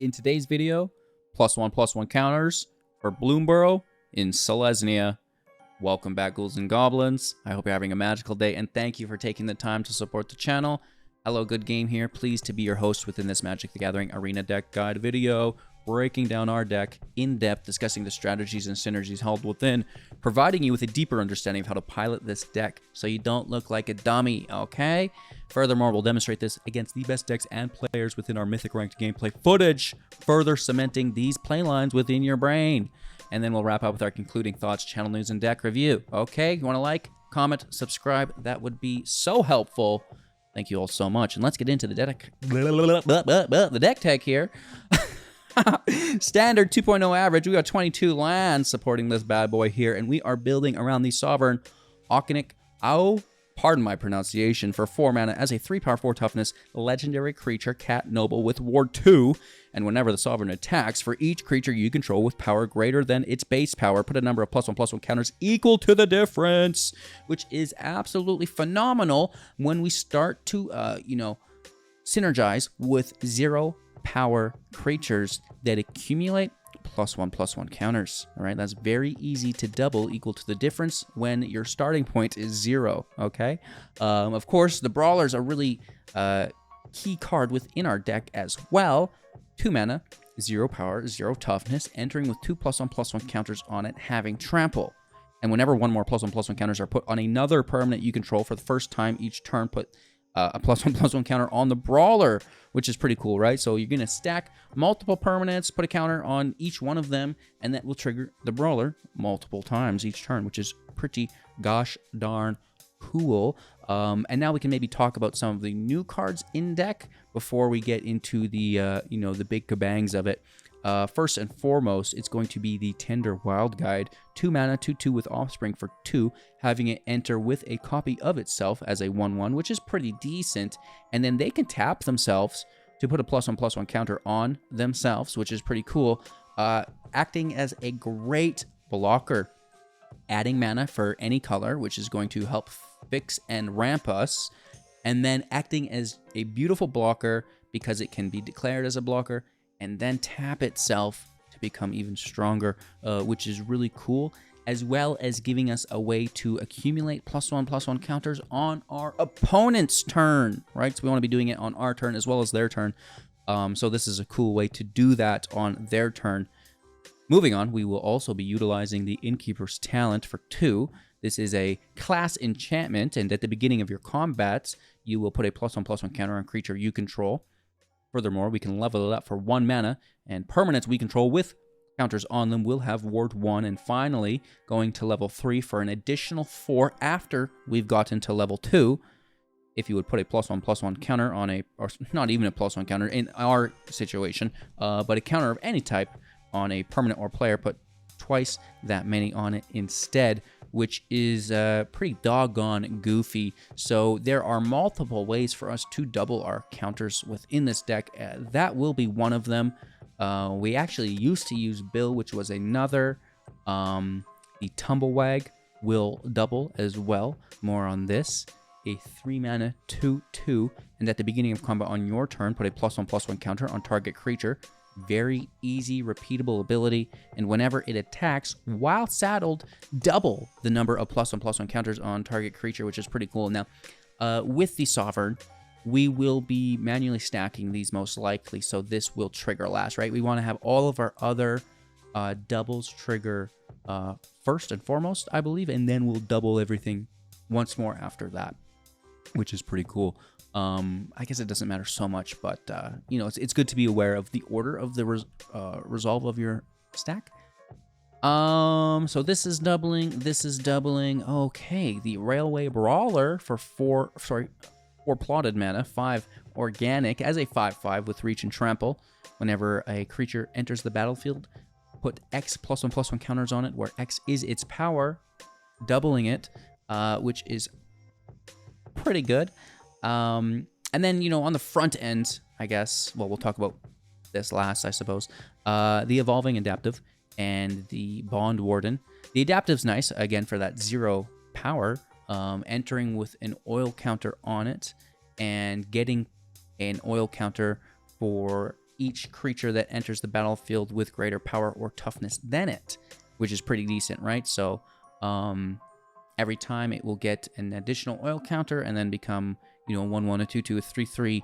In today's video, +1/+1 counters for Bloomborough in Selesnya. Welcome back, ghouls and goblins. I hope you're having a magical day, and thank you for taking the time to support the channel. Hello, Good Game here. Pleased to be your host within this Magic the Gathering Arena Deck Guide video, breaking down our deck in depth, discussing the strategies and synergies held within, providing you with a deeper understanding of how to pilot this deck so you don't look like a dummy, okay? Furthermore, we'll demonstrate this against the best decks and players within our Mythic Ranked gameplay footage, further cementing these playlines within your brain. And then we'll wrap up with our concluding thoughts, channel news, and deck review. Okay, you want to like, comment, subscribe? That would be so helpful. Thank you all so much. And let's get into the deck tech here. Standard 2.0 average. We got 22 lands supporting this bad boy here, and we are building around the Sovereign Okinec Ahau, pardon my pronunciation, for 4 mana as a 3-power 4 toughness legendary creature, Cat Noble with Ward 2. And whenever the Sovereign attacks, for each creature you control with power greater than its base power, put a number of +1/+1 counters equal to the difference, which is absolutely phenomenal when we start to, synergize with 0 power creatures that accumulate +1/+1 counters. All right, that's very easy to double equal to the difference when your starting point is 0. Okay, of course, the Brawlers are really key card within our deck as well. 2 mana, 0 power, 0 toughness, entering with 2 +1/+1 counters on it, having trample. And whenever one more +1/+1 counters are put on another permanent you control for the first time each turn, put a +1/+1 counter on the Brawler, which is pretty cool, right? So you're going to stack multiple permanents, put a counter on each one of them, and that will trigger the Brawler multiple times each turn, which is pretty gosh darn cool. And now we can maybe talk about some of the new cards in deck before we get into the, the big kabangs of it. First and foremost, it's going to be the Tender Wild Guide. 2 mana, 2/2 with Offspring for 2, having it enter with a copy of itself as a 1/1, which is pretty decent. And then they can tap themselves to put a +1/+1 counter on themselves, which is pretty cool. Acting as a great blocker, adding mana for any color, which is going to help fix and ramp us. And then acting as a beautiful blocker because it can be declared as a blocker and then tap itself to become even stronger, which is really cool, as well as giving us a way to accumulate +1/+1 counters on our opponent's turn, right? So we want to be doing it on our turn as well as their turn. So this is a cool way to do that on their turn. Moving on, we will also be utilizing the Innkeeper's Talent for 2. This is a class enchantment, and at the beginning of your combats, you will put a +1/+1 counter on creature you control. Furthermore, we can level it up for 1 mana, and permanents we control with counters on them will have Ward 1. And finally, going to level 3 for an additional 4 after we've gotten to level 2. If you would put a +1/+1 counter on a, or not even a +1 counter in our situation, but a counter of any type on a permanent or player, put twice that many on it instead, which is pretty doggone goofy. So there are multiple ways for us to double our counters within this deck. That will be one of them. We actually used to use Bill, which was another. The Tumblewag will double as well. More on this. A 3 mana 2/2, and at the beginning of combat on your turn, put a +1/+1 counter on target creature. Very easy, repeatable ability, and whenever it attacks, while saddled, double the number of +1/+1 counters on target creature, which is pretty cool. Now, with the Sovereign, we will be manually stacking these most likely, so this will trigger last, right? We want to have all of our other doubles trigger first and foremost, I believe, and then we'll double everything once more after that, which is pretty cool. I guess it doesn't matter so much, but, it's good to be aware of the order of the resolve of your stack. So this is doubling. Okay, the Railway Brawler for 4 plotted mana, 5 organic, as a 5/5 with reach and trample. Whenever a creature enters the battlefield, put X +1/+1 counters on it, where X is its power, doubling it, which is pretty good. And then, on the front end, I guess, well, we'll talk about this last, I suppose, the Evolving Adaptive and the Bond Warden. The Adaptive's nice, again, for that 0 power, entering with an oil counter on it and getting an oil counter for each creature that enters the battlefield with greater power or toughness than it, which is pretty decent, right? So every time it will get an additional oil counter and then become, you know, 1/1, a 2/2, a 3/3,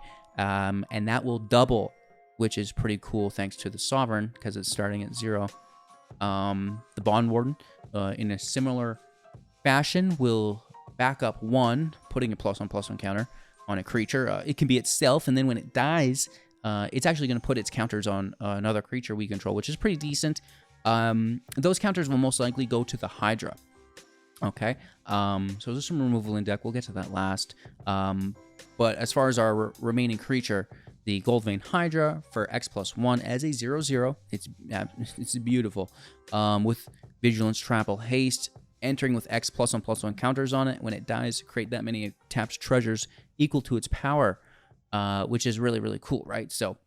and that will double, which is pretty cool thanks to the Sovereign because it's starting at 0. The Bond Warden, in a similar fashion, will back up 1, putting a +1/+1 counter on a creature. It can be itself, and then when it dies, it's actually going to put its counters on another creature we control, which is pretty decent. Those counters will most likely go to the Hydra. Okay, so there's some removal in deck. We'll get to that last. But as far as our remaining creature, the Goldvein Hydra for X+1 as a 0/0, it's beautiful. With Vigilance, Trample, Haste, entering with X +1/+1 counters on it. When it dies, create that many tapped treasures equal to its power, which is really, really cool, right? So,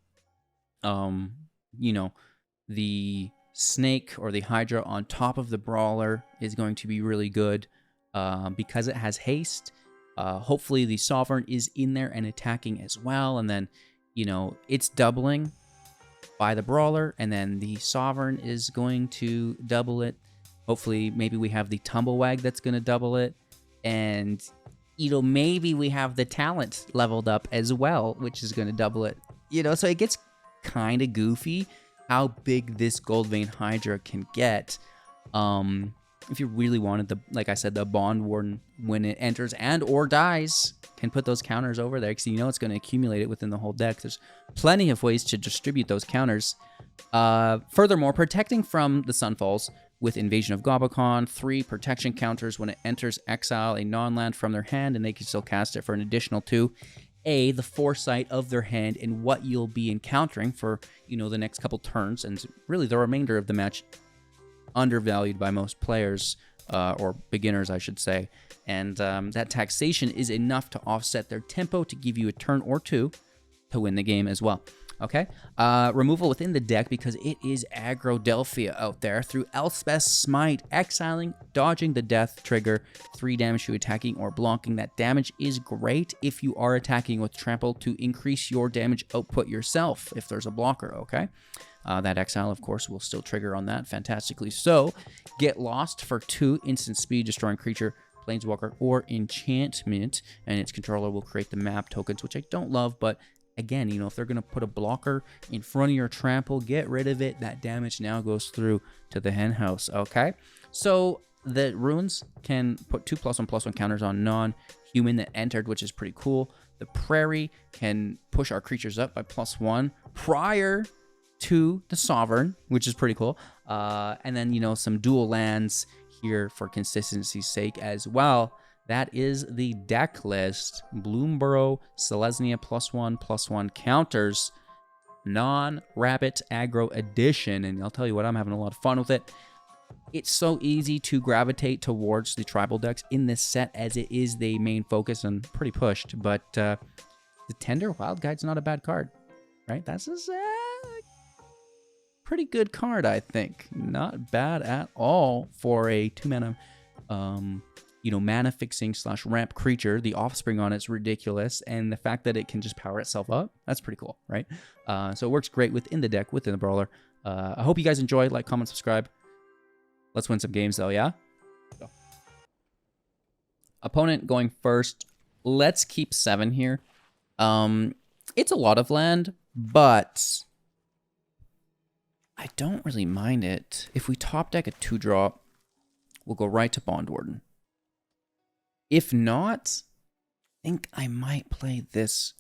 you know, the Snake or the Hydra on top of the Brawler is going to be really good because it has haste. Hopefully the Sovereign is in there and attacking as well, and then, you know, it's doubling by the Brawler, and then the Sovereign is going to double it. Hopefully, maybe we have the Tumblewag that's going to double it, and, you know, maybe we have the Talent leveled up as well, which is going to double it. You know, so it gets kind of goofy how big this Goldvein Hydra can get. If you really wanted the, like I said, the Bond Warden, when it enters and or dies, can put those counters over there because you know it's going to accumulate it within the whole deck. There's plenty of ways to distribute those counters. Furthermore, protecting from the Sunfalls with Invasion of Gobakon, 3 protection counters when it enters, exile a non-land from their hand, and they can still cast it for an additional 2. The foresight of their hand and what you'll be encountering for, you know, the next couple turns, and really the remainder of the match, undervalued by most players, or beginners, I should say. And that taxation is enough to offset their tempo to give you a turn or 2 to win the game as well. Okay, removal within the deck because it is aggro Delphia out there through Elspeth's Smite, exiling, dodging the death trigger, 3 damage to attacking or blocking. That damage is great if you are attacking with Trample to increase your damage output yourself if there's a blocker, okay? That exile, of course, will still trigger on that fantastically. So, get lost for 2 instant speed, destroying creature, planeswalker, or enchantment, and its controller will create the map tokens, which I don't love, but again, you know, if they're going to put a blocker in front of your Trample, get rid of it. That damage now goes through to the hen house, okay? So, the runes can put 2 +1/+1 counters on non-human that entered, which is pretty cool. The Prairie can push our creatures up by +1 prior to the Sovereign, which is pretty cool. And then, you know, some dual lands here for consistency's sake as well. That is the Decklist. Bloomburrow, Selesnya +1/+1 counters. Non-Rabbit Aggro Edition. And I'll tell you what, I'm having a lot of fun with it. It's so easy to gravitate towards the tribal decks in this set as it is the main focus and pretty pushed. But the Tender Wild Guide's not a bad card, right? That's a pretty good card, I think. Not bad at all for a 2-mana, you know, mana fixing / ramp creature. The offspring on it's ridiculous, and the fact that it can just power itself up, that's pretty cool, right? So it works great within the deck, within the Brawler. I hope you guys enjoyed. Like, comment, subscribe. Let's win some games, though, yeah? Go. Opponent going first. Let's keep 7 here. It's a lot of land, but I don't really mind it. If we top deck a 2-drop, we'll go right to Bond Warden. If not, I think I might play this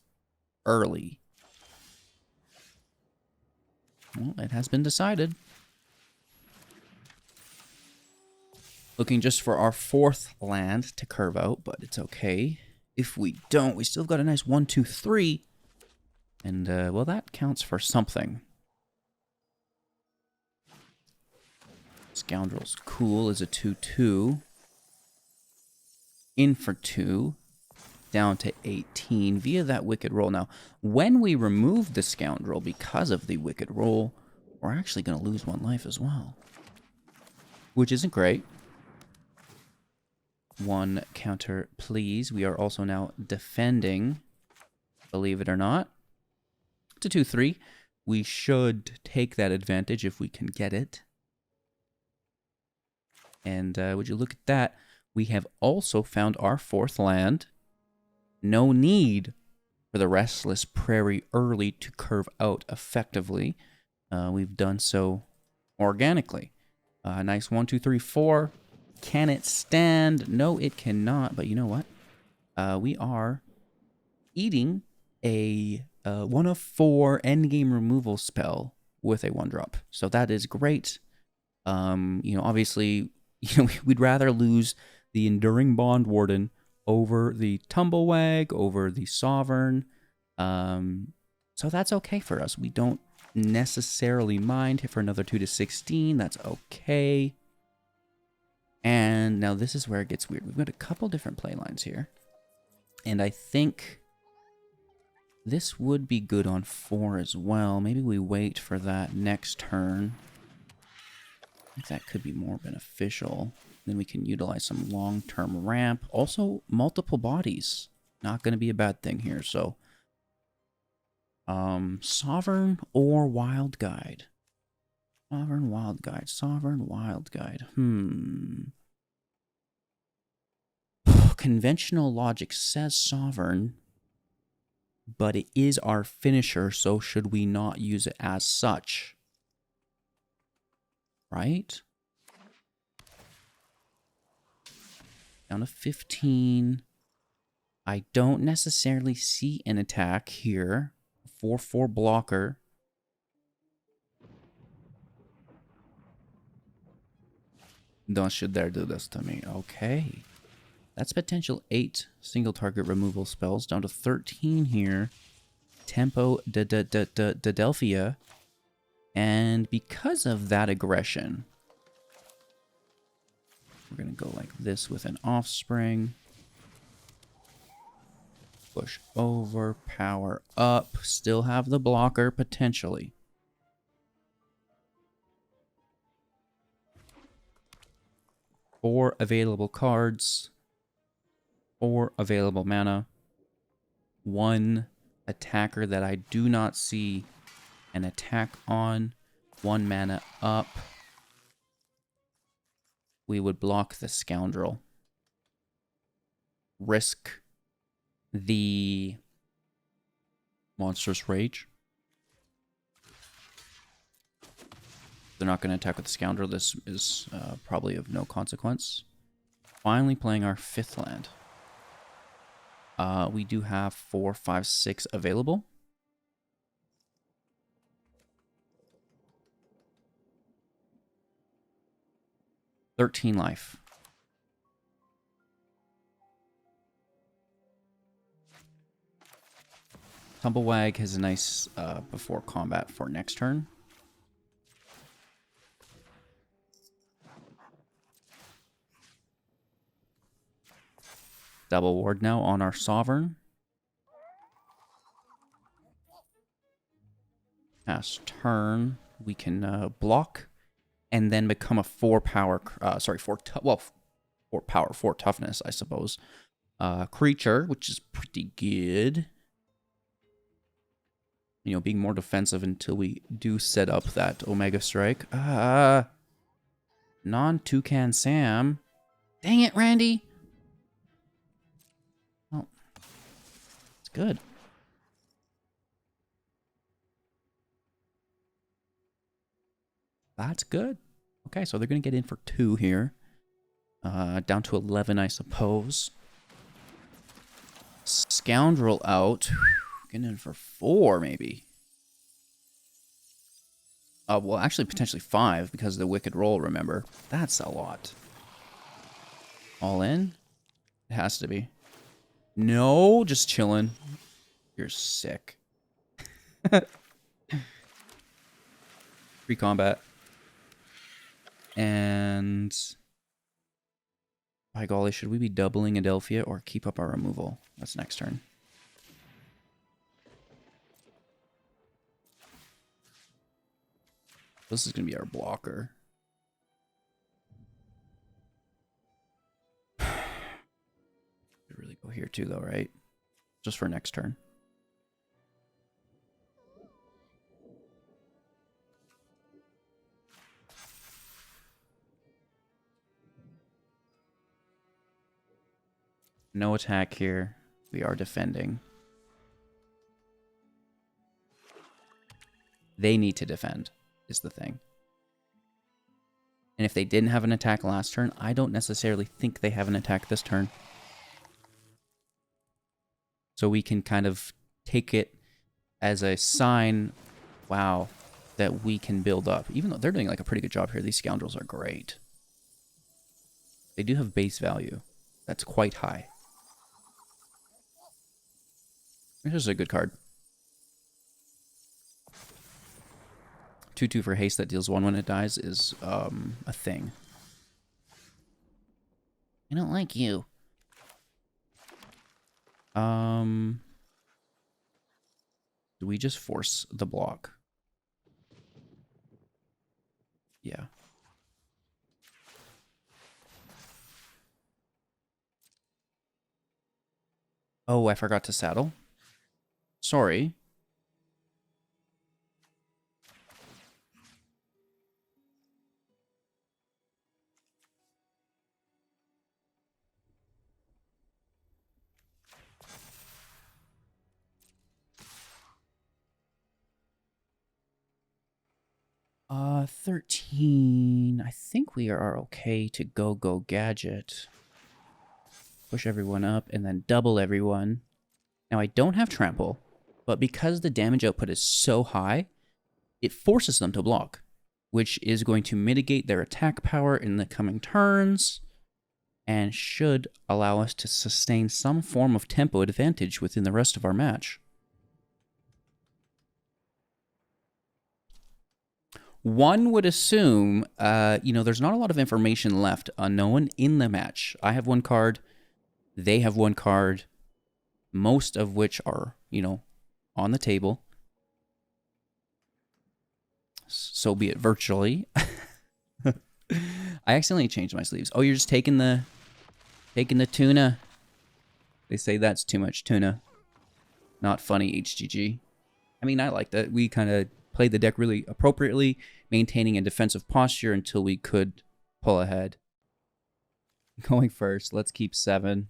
early. Well, it has been decided. Looking just for our 4th land to curve out, but it's okay. If we don't, we still got a nice 1, 2, 3. And, well, that counts for something. Scoundrel's cool is a 2/2. In for 2. Down to 18 via that Wicked Roll. Now, when we remove the Scoundrel because of the Wicked Roll, we're actually going to lose 1 life as well. Which isn't great. 1 counter, please. We are also now defending, believe it or not. It's a 2/3. we should take that advantage if we can get it. And would you look at that? We have also found our 4th land. No need for the Restless Prairie early to curve out effectively. We've done so organically. Nice 1, 2, 3, 4. Can it stand? No, it cannot. But you know what? We are eating a 1 of 4 endgame removal spell with a 1-drop. So that is great. Obviously, we'd rather lose the Enduring Bond Warden over the Tumblewag, over the Sovereign. So that's okay for us. We don't necessarily mind. Hit for another 2 to 16. That's okay. And now this is where it gets weird. We've got a couple different play lines here. And I think this would be good on 4 as well. Maybe we wait for that next turn. I think that could be more beneficial. Then we can utilize some long-term ramp. Also, multiple bodies. Not going to be a bad thing here. So, Sovereign or Wild Guide? Sovereign, Wild Guide. Sovereign, Wild Guide. Conventional logic says Sovereign, but it is our finisher, so should we not use it as such? Right? Down to 15. I don't necessarily see an attack here. 4/4 blocker. Don't should dare do this to me. Okay. That's potential 8 single target removal spells. Down to 13 here. Tempo Delphia. And because of that aggression, we're going to go like this with an Offspring. Push over, power up. Still have the blocker, potentially. Four available cards. 4 available mana. 1 attacker that I do not see an attack on. 1 mana up. We would block the Scoundrel. Risk the Monstrous Rage. They're not going to attack with the Scoundrel. This is probably of no consequence. Finally playing our 5th land. We do have 4, 5, 6 available. $13 life. Tumblewag has a nice before combat for next turn. Double ward now on our Sovereign. Past turn, we can block and then become a 4 power, 4 power, 4 toughness, I suppose. Creature, which is pretty good. You know, being more defensive until we do set up that Omega Strike. Non-Toucan Sam. Dang it, Randy. Oh, it's good. That's good. Okay, so they're going to get in for 2 here. Down to 11, I suppose. Scoundrel out. Getting in for 4, maybe. Well, actually, potentially 5, because of the Wicked Roll, remember. That's a lot. All in? It has to be. No, just chilling. You're sick. Free combat. And by golly, should we be doubling Adelphia or keep up our removal? That's next turn. This is going to be our blocker. Could really go here too, though, right? Just for next turn. No attack here. We are defending. They need to defend, is the thing. And if they didn't have an attack last turn, I don't necessarily think they have an attack this turn. So we can kind of take it as a sign, wow, that we can build up. Even though they're doing like a pretty good job here. These scoundrels are great. They do have base value. That's quite high. This is a good card. 2/2 for haste that deals 1 when it dies is a thing. I don't like you. Do we just force the block? Yeah. Oh, I forgot to saddle. Sorry. Uh, 13. I think we are okay to go gadget. Push everyone up and then double everyone. Now I don't have trample, but because the damage output is so high, it forces them to block, which is going to mitigate their attack power in the coming turns and should allow us to sustain some form of tempo advantage within the rest of our match. One would assume, there's not a lot of information left unknown in the match. I have one card, they have one card, most of which are, on the table. So be it virtually. I accidentally changed my sleeves. Oh, you're just taking the tuna. They say that's too much tuna. Not funny, HGG. I mean, I like that. We kind of played the deck really appropriately, maintaining a defensive posture until we could pull ahead. Going first, let's keep 7.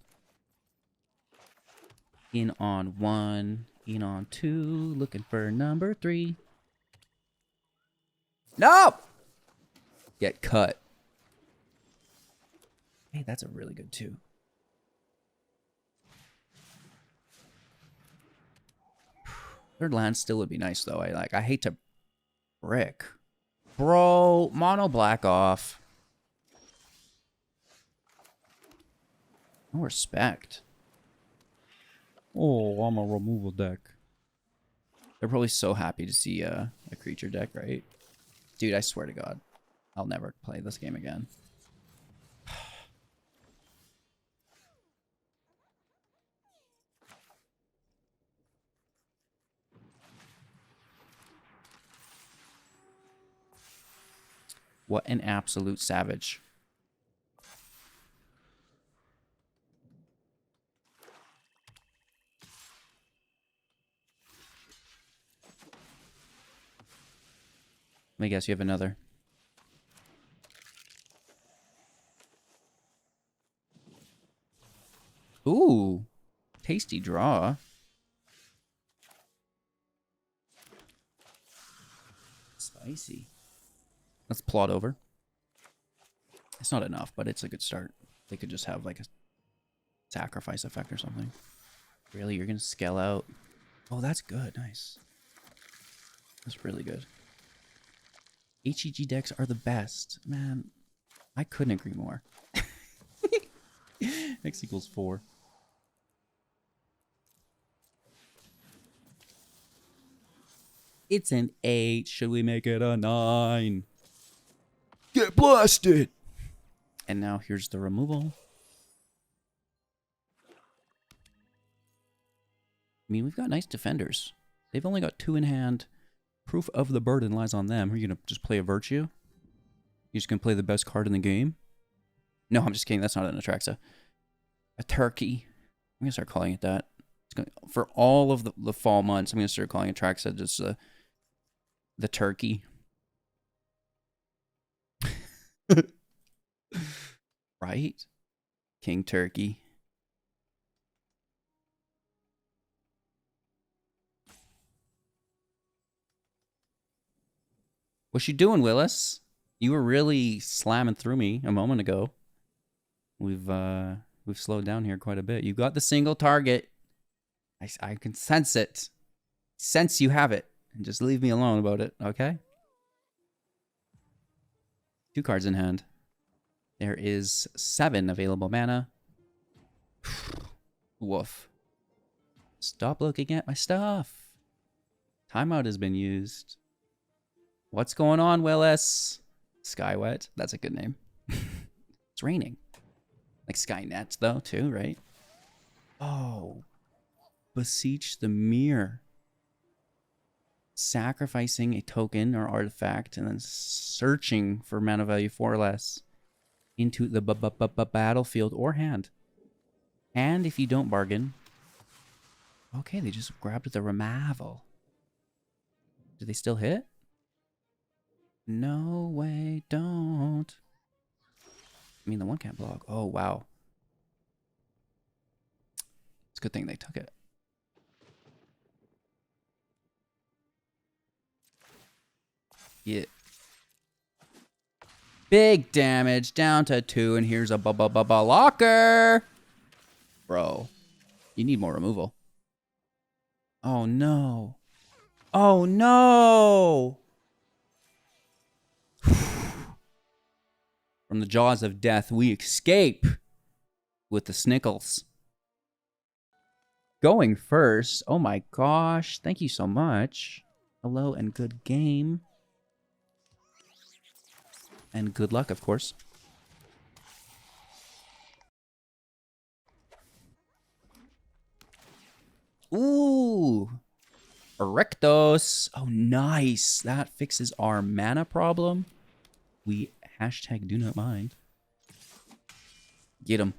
In on 1, in on 2, looking for number 3. No! Get cut. Hey, that's a really good 2. Third land still would be nice though. I hate to brick. Bro, mono black off. No respect. Oh, I'm a removal deck. They're probably so happy to see a creature deck, right? Dude, I swear to God, I'll never play this game again. What an absolute savage. Let me guess, you have another. Ooh, tasty draw. Spicy. Let's plot over. It's not enough, but it's a good start. They could just have like a sacrifice effect or something. Really, you're gonna scale out? Oh, that's good. Nice. That's really good. HEG decks are the best. Man, I couldn't agree more. X equals 4. It's an 8. Should we make it a 9? Get blasted! And now here's the removal. I mean, we've got nice defenders. They've only got 2 in hand. Proof of the burden lies on them. Are you going to just play a Virtue? You're just going to play the best card in the game? No, I'm just kidding. That's not an Atraxa. A turkey. I'm going to start calling it that. For all of the fall months, I'm going to start calling Atraxa just the turkey. Right? King Turkey. What you doing, Willis? You were really slamming through me a moment ago. We've slowed down here quite a bit. You got the single target. I can sense it. Sense you have it. And just leave me alone about it, okay? 2 cards in hand. There is 7 available mana. Woof. Stop looking at my stuff. Timeout has been used. What's going on, Willis? Skywet. That's a good name. It's raining. Like Skynet, though, too, right? Oh. Beseech the Mirror. Sacrificing a token or artifact and then searching for mana value 4 or less into the battlefield or hand. And if you don't bargain... Okay, they just grabbed the Remavel. Do they still hit? No way, don't. I mean, the one can't block. Oh, wow. It's a good thing they took it. Yeah. Big damage, down to 2, and here's a blocker. Bro, you need more removal. Oh, no. Oh, no! From the jaws of death, we escape with the Snickles. Going first. Oh my gosh. Thank you so much. Hello and good game. And good luck, of course. Ooh. Erectos. Oh, nice. That fixes our mana problem. We hashtag do not mind. Get him.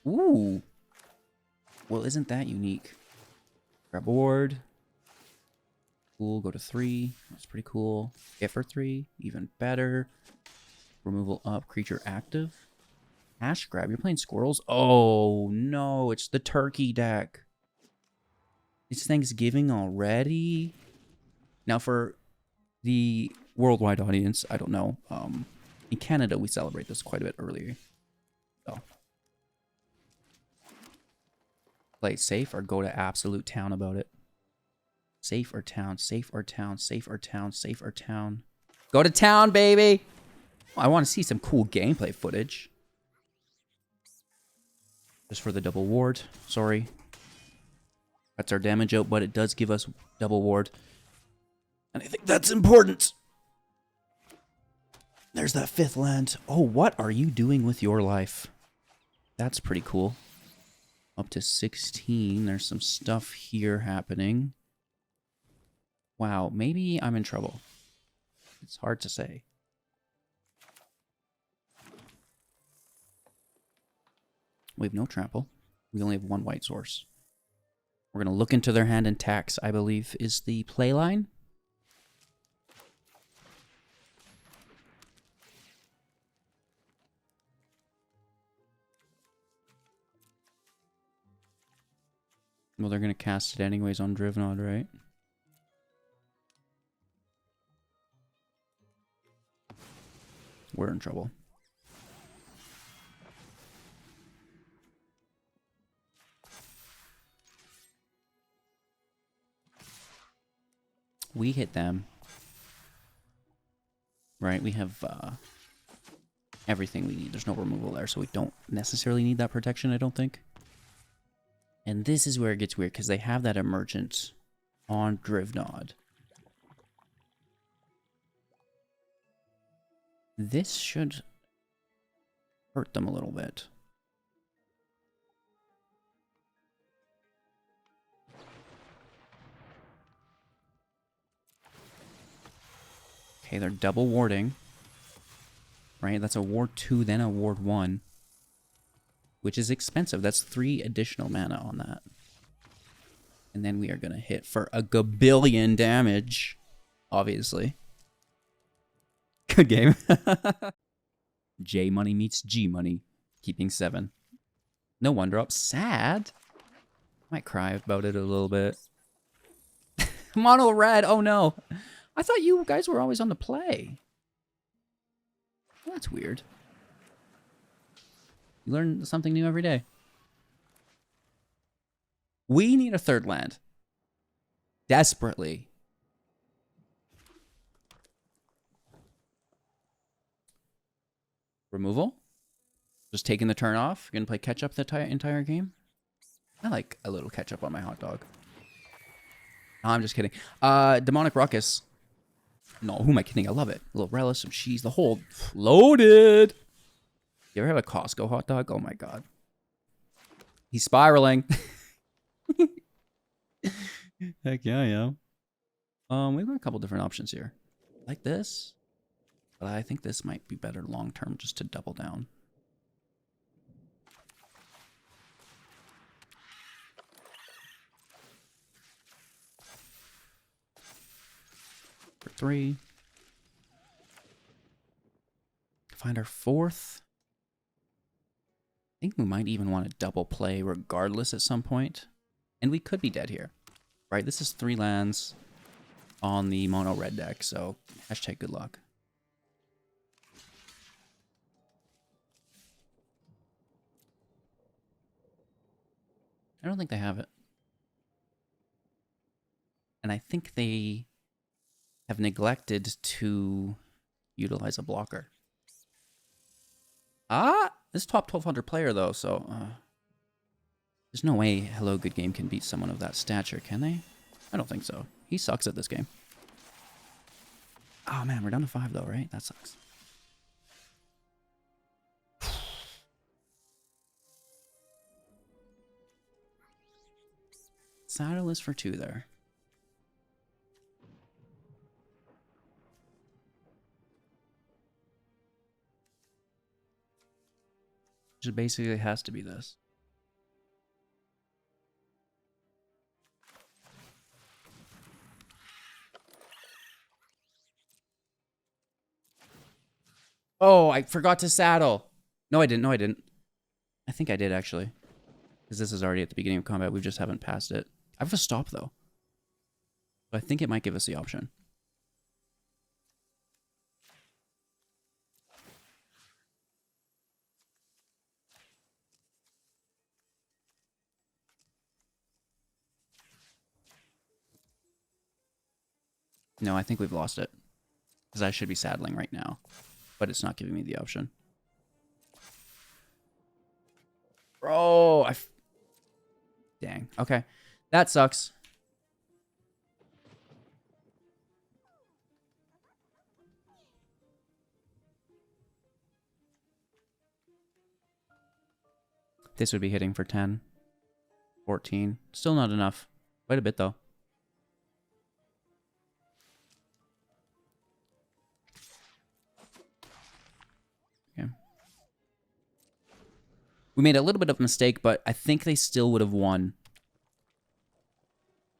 Ooh. Well, isn't that unique? Grab board. Cool. Go to 3. That's pretty cool. Get for 3. Even better. Removal up. Creature active. Hash grab. You're playing squirrels? Oh, no. It's the turkey deck. It's Thanksgiving already? Now, for the worldwide audience, I don't know. In Canada, we celebrate this quite a bit earlier. So, play it safe or go to absolute town about it. Safe or town, safe or town, safe or town, safe or town. Go to town, baby! Oh, I want to see some cool gameplay footage. Just for the double ward. Sorry. That's our damage out, but it does give us double ward. And I think that's important. There's that 5th land. Oh, what are you doing with your life? That's pretty cool. Up to 16. There's some stuff here happening. Wow, maybe I'm in trouble. It's hard to say. We have no trample. We only have 1 white source. We're going to look into their hand and tax, I believe, is the play line. Well, they're going to cast it anyways on Drivnod, right? We're in trouble. We hit them. Right, we have everything we need. There's no removal there, so we don't necessarily need that protection, I don't think. And this is where it gets weird, because they have that emergent on Drivnod. This should hurt them a little bit. Okay, they're double warding. Right, that's a ward 2, then a ward 1. Which is expensive. That's 3 additional mana on that. And then we are going to hit for a gabillion damage. Obviously. Good game. J money meets G money. Keeping 7. No 1-drop. Sad. Might cry about it a little bit. Mono red. Oh no. I thought you guys were always on the play. Well, that's weird. You learn something new every day. We need a third land. Desperately. Removal? Just taking the turn off? You're gonna play catch up the entire game? I like a little catch up on my hot dog. No, I'm just kidding. Demonic Ruckus. No, who am I kidding? I love it. A little relish, some cheese, the whole loaded. You ever have a Costco hot dog? Oh my god. He's spiraling. Heck yeah, yeah. We've got a couple different options here. Like this. But I think this might be better long term just to double down. For 3. Find our 4th. I think we might even want to double play regardless at some point. And we could be dead here. Right, this is 3 lands on the mono red deck, so hashtag good luck. I don't think they have it. And I think they have neglected to utilize a blocker. Ah! This top 1200 player, though, so... there's no way Hello Good Game can beat someone of that stature, can they? I don't think so. He sucks at this game. Oh, man, we're down to 5, though, right? That sucks. Saddle is for 2 there. Just basically has to be this. Oh, I forgot to saddle. No, I didn't. No, I didn't. I think I did, actually. Because this is already at the beginning of combat. We just haven't passed it. I have a stop, though. But I think it might give us the option. No, I think we've lost it. Because I should be saddling right now. But it's not giving me the option. Bro, dang. Okay. That sucks. This would be hitting for 10. 14. Still not enough. Quite a bit, though. Okay. We made a little bit of a mistake, but I think they still would have won.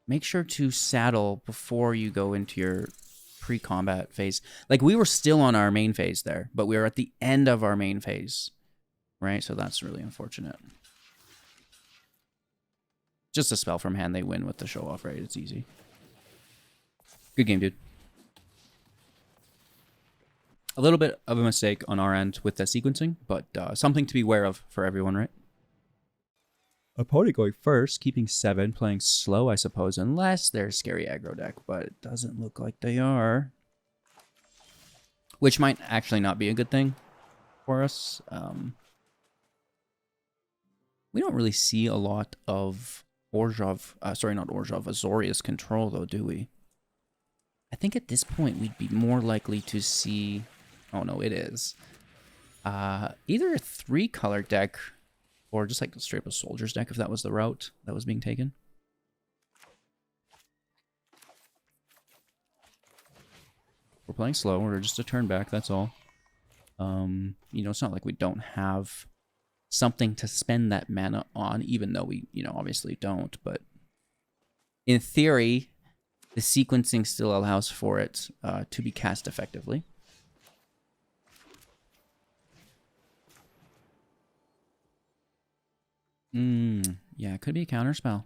Make sure to saddle before you go into your pre-combat phase. Like, we were still on our main phase there, but we were at the end of our main phase. Right? So that's really unfortunate. Just a spell from hand, they win with the show-off, right? It's easy. Good game, dude. A little bit of a mistake on our end with the sequencing, but something to be aware of for everyone, right? Opponent going first, keeping 7, playing slow, I suppose, unless they're a scary aggro deck, but it doesn't look like they are. Which might actually not be a good thing for us. We don't really see a lot of Azorius control, though, do we? I think at this point we'd be more likely to see... Oh, no, it is. Either a 3-color deck or just like straight up a Soldier's deck, if that was the route that was being taken. We're playing slow. We're just a turn back, that's all. You know, it's not like we don't have something to spend that mana on, even though we, you know, obviously don't. But in theory, the sequencing still allows for it to be cast effectively. Yeah, it could be a counterspell.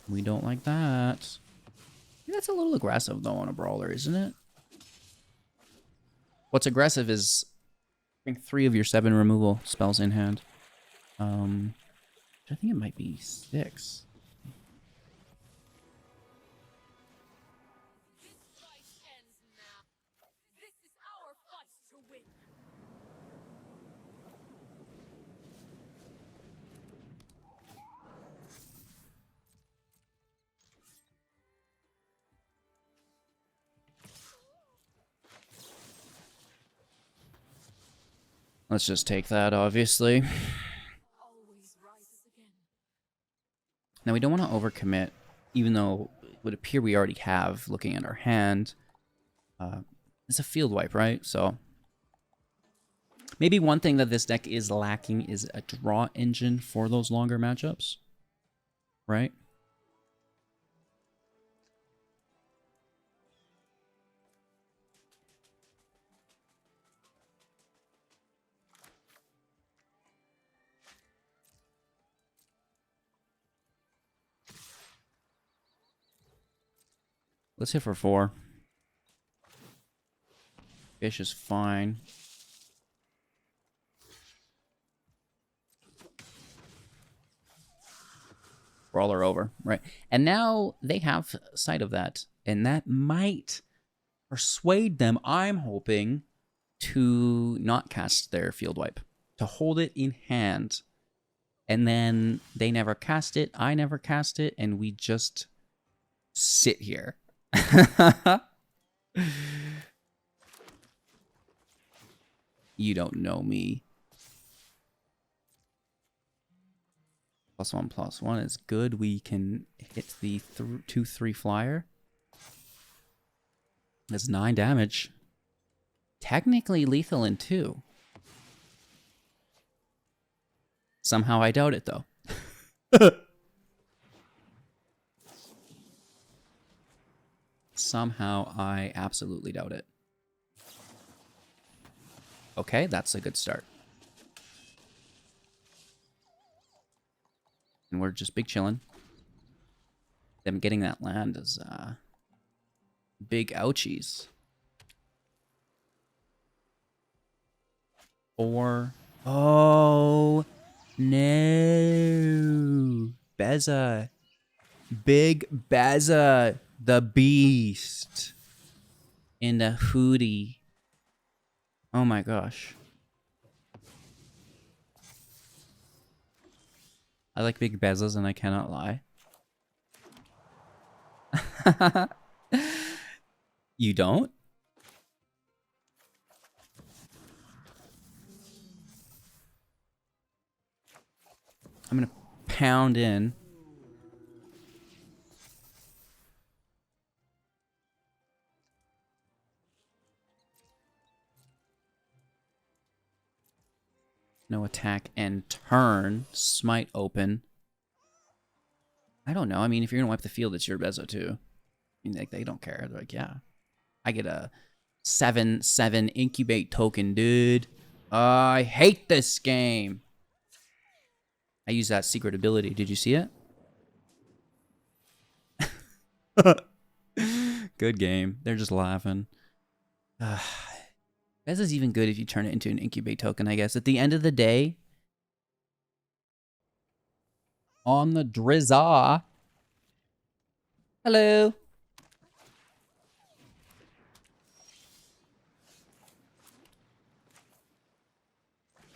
We don't like that. That's a little aggressive, though, on a brawler, isn't it? What's aggressive is I think 3 of your 7 removal spells in hand. I think it might be 6. Let's just take that, obviously. Now, we don't want to overcommit, even though it would appear we already have, looking at our hand. It's a field wipe, right? So, maybe one thing that this deck is lacking is a draw engine for those longer matchups, right? Let's hit for 4. Fish is fine. Brawler over, right? And now they have sight of that, and that might persuade them, I'm hoping, to not cast their field wipe, to hold it in hand. And then they never cast it, I never cast it, and we just sit here. You don't know me. +1/+1 is good. We can hit the 2/3 flyer. That's 9 damage. Technically lethal in 2. Somehow I doubt it, though. Somehow I absolutely doubt it. Okay, that's a good start. And we're just big chilling. Them getting that land is big ouchies. 4. Oh no. Beza. Big Beza. The beast. In the hoodie. Oh my gosh. I like big Bezas and I cannot lie. You don't? I'm gonna pound in. No attack and turn. Smite open. I don't know. I mean, if you're gonna wipe the field, it's your Bezo too. I mean, like, they don't care. They're like, yeah. I get a 7/7 incubate token, dude. I hate this game. I use that secret ability. Did you see it? Good game. They're just laughing. This is even good if you turn it into an incubate token, I guess. At the end of the day, on the Drizza. Hello.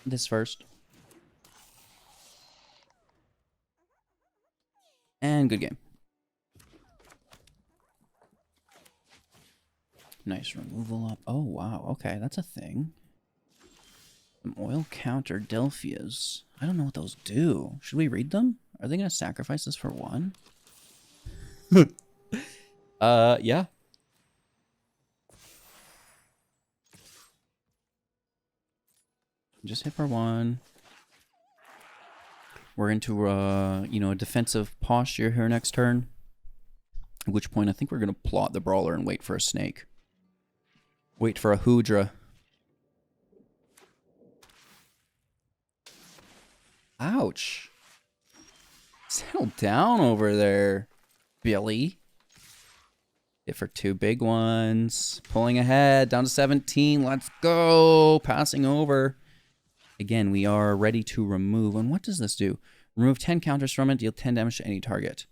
This first. And good game. Nice removal up. Oh, wow. Okay, that's a thing. Some oil counter Delphias. I don't know what those do. Should we read them? Are they going to sacrifice this for 1? Yeah. Just hit for 1. We're into, you know, a defensive posture here next turn. At which point I think we're going to plot the brawler and wait for a snake. Wait for a Hoodra. Ouch. Settle down over there, Billy. Hit for 2 big ones. Pulling ahead, down to 17. Let's go. Passing over. Again, we are ready to remove. And what does this do? Remove 10 counters from it, deal 10 damage to any target.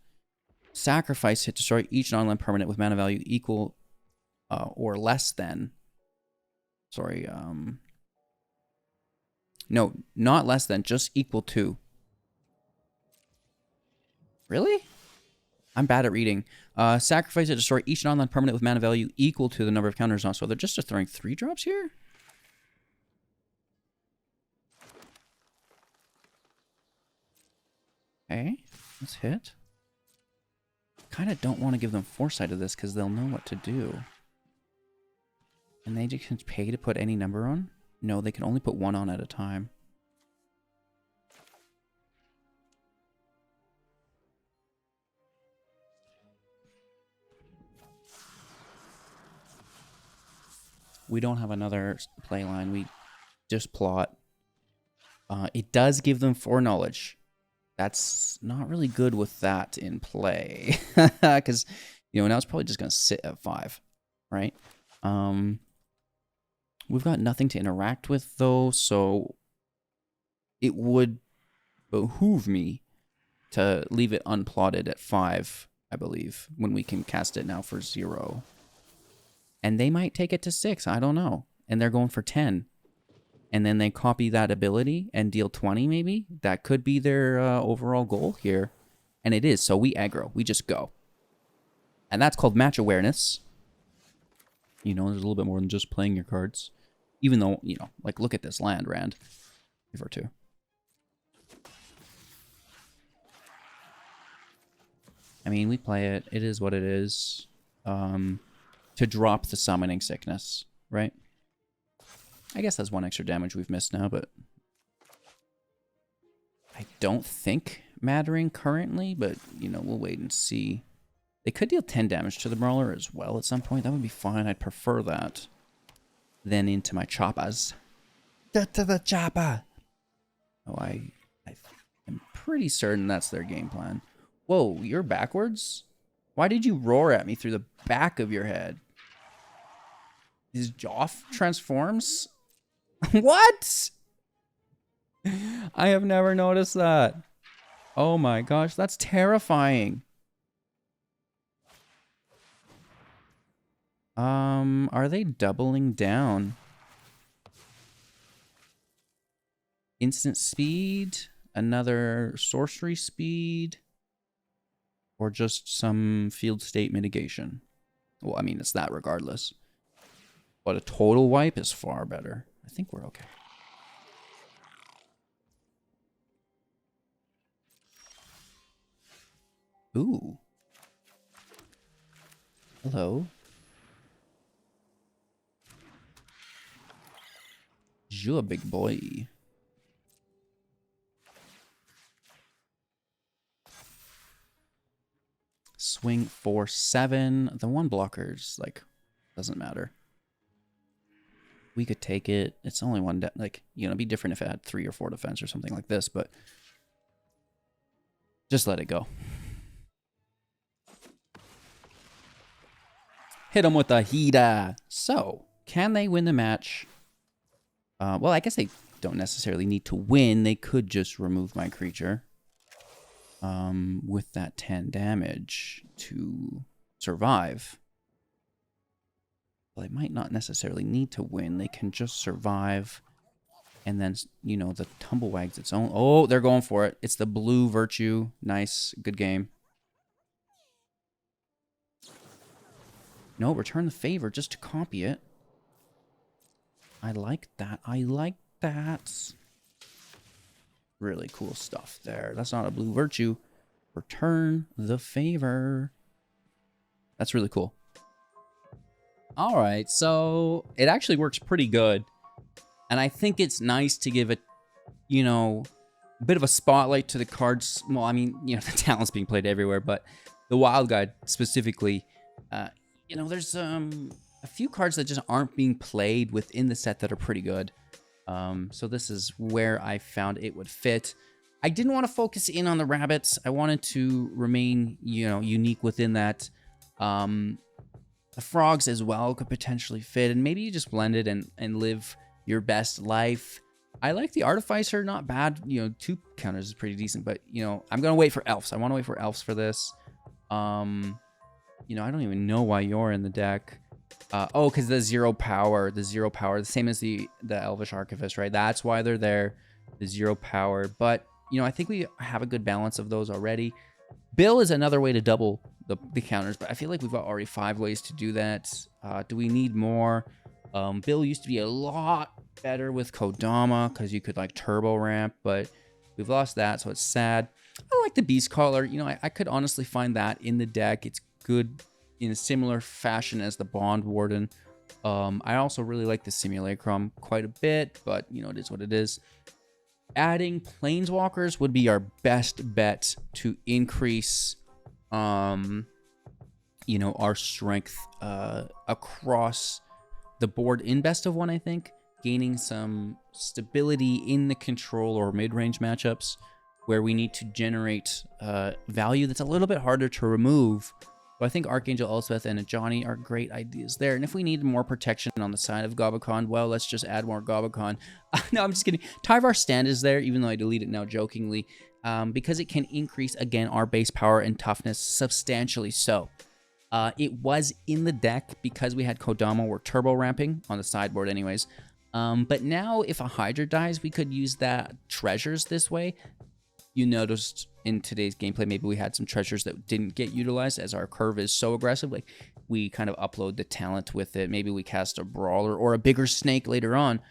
Sacrifice, hit, destroy each non-land permanent with mana value equal or less than. Sorry, no, not less than, just equal to. Really? I'm bad at reading. Sacrifice to destroy each non-land permanent with mana value equal to the number of counters on. So they're just throwing 3 drops here? Okay, let's hit. Kind of don't want to give them foresight of this because they'll know what to do. And they just can pay to put any number on? No, they can only put 1 on at a time. We don't have another play line. We just plot. It does give them foreknowledge. That's not really good with that in play. Because, you know, now it's probably just going to sit at 5, right? We've got nothing to interact with, though, so it would behoove me to leave it unplotted at 5, I believe, when we can cast it now for 0. And they might take it to 6, I don't know. And they're going for 10. And then they copy that ability and deal 20, maybe? That could be their overall goal here. And it is, so we aggro. We just go. And that's called match awareness. You know, there's a little bit more than just playing your cards. Even though, you know, like, look at this land, Rand. Give her 2. I mean, we play it. It is what it is. To drop the summoning sickness, right? I guess that's 1 extra damage we've missed now, but I don't think mattering currently, but, you know, we'll wait and see. They could deal 10 damage to the Brawler as well at some point. That would be fine. I'd prefer that than into my Choppas. Get to the Choppa! Oh, I'm pretty certain that's their game plan. Whoa, you're backwards? Why did you roar at me through the back of your head? His jaw transforms? What? I have never noticed that. Oh my gosh, that's terrifying. Are they doubling down? Instant speed, another sorcery speed, or just some field state mitigation? Well, I mean, it's that regardless. But a total wipe is far better. I think we're okay. Ooh. Hello. You a big boy. Swing for 7. The 1 blockers, like, doesn't matter. We could take it. It's only 1, like, you know, it'd be different if it had 3 or 4 defense or something like this, but just let it go. Hit him with the Hida. So, can they win the match? Well, I guess they don't necessarily need to win. They could just remove my creature with that 10 damage to survive. Well, they might not necessarily need to win. They can just survive. And then, you know, the Tumblewags its own. Oh, they're going for it. It's the blue Virtue. Nice. Good game. No, return the favor just to copy it. I like that. I like that. Really cool stuff there. That's not a blue Virtue. Return the favor. That's really cool. All right, so it actually works pretty good. And I think it's nice to give it, you know, a bit of a spotlight to the cards. Well, I mean, you know, the talent's being played everywhere, but the Wild Guide specifically, you know, there's a few cards that just aren't being played within the set that are pretty good. So this is where I found it would fit. I didn't want to focus in on the rabbits. I wanted to remain, you know, unique within that. The frogs as well could potentially fit, and maybe you just blend it and live your best life. I like the Artificer, not bad. You know, 2 counters is pretty decent, but, you know, I'm going to wait for elves. I want to wait for elves for this. You know, I don't even know why you're in the deck. Oh, because the 0 power, the same as the Elvish Archivist, right? That's why they're there, the 0 power. But, you know, I think we have a good balance of those already. Bill is another way to double the counters, but I feel like we've got already 5 ways to do that. Do we need more? Bill used to be a lot better with Kodama because you could like turbo ramp, but we've lost that, so it's sad. I like the Beast Caller. You know, I could honestly find that in the deck. It's good in a similar fashion as the Bond Warden. I also really like the Simulacrum quite a bit, but you know, it is what it is. Adding Planeswalkers would be our best bet to increase, you know, our strength across the board in best of 1, I think. Gaining some stability in the control or mid-range matchups where we need to generate value that's a little bit harder to remove. But I think Archangel Elspeth and Ajani are great ideas there. And if we need more protection on the side of Gobakon, well, let's just add more Gobakon. No, I'm just kidding. Tyvar Stand is there, even though I delete it now jokingly, because it can increase, again, our base power and toughness substantially so. It was in the deck because we had Kodama. We're turbo ramping on the sideboard anyways. But now if a Hydra dies, we could use that treasures this way. You noticed in today's gameplay, maybe we had some treasures that didn't get utilized as our curve is so aggressive. Like we kind of upload the talent with it. Maybe we cast a brawler or a bigger snake later on.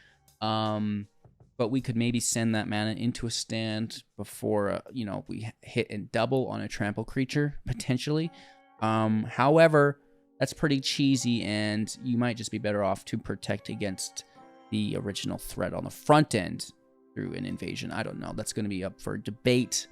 But we could maybe send that mana into a stand before, you know, we hit and double on a trample creature potentially. However, that's pretty cheesy and you might just be better off to protect against the original threat on the front end through an invasion. I don't know. That's going to be up for debate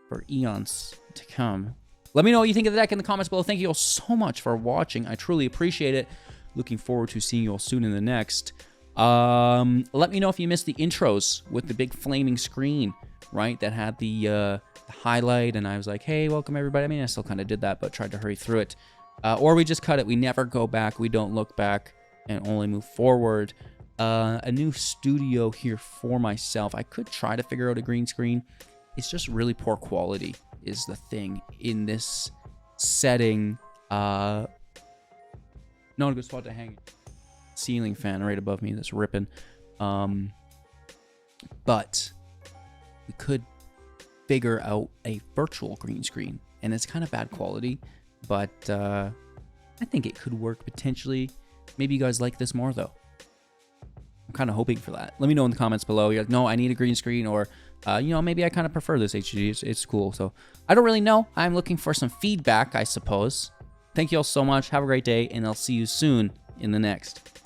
for eons to come. Let me know what you think of the deck in the comments below. Thank you all so much for watching. I truly appreciate it. Looking forward to seeing you all soon in the next. Let me know if you missed the intros with the big flaming screen, right? That had the highlight, and I was like, hey, welcome everybody. I mean, I still kind of did that, but tried to hurry through it. Or we just cut it. We never go back. We don't look back and only move forward. A new studio here for myself. I could try to figure out a green screen. It's just really poor quality is the thing in this setting. Not a good spot to hang it. Ceiling fan right above me that's ripping. But we could figure out a virtual green screen, and it's kind of bad quality, but I think it could work potentially. Maybe you guys like this more though. I'm kind of hoping for that. Let me know in the comments below. You're like, no, I need a green screen, or you know, maybe I kind of prefer this HG. It's cool. So I don't really know. I'm looking for some feedback, I suppose. Thank you all so much. Have a great day, and I'll see you soon in the next.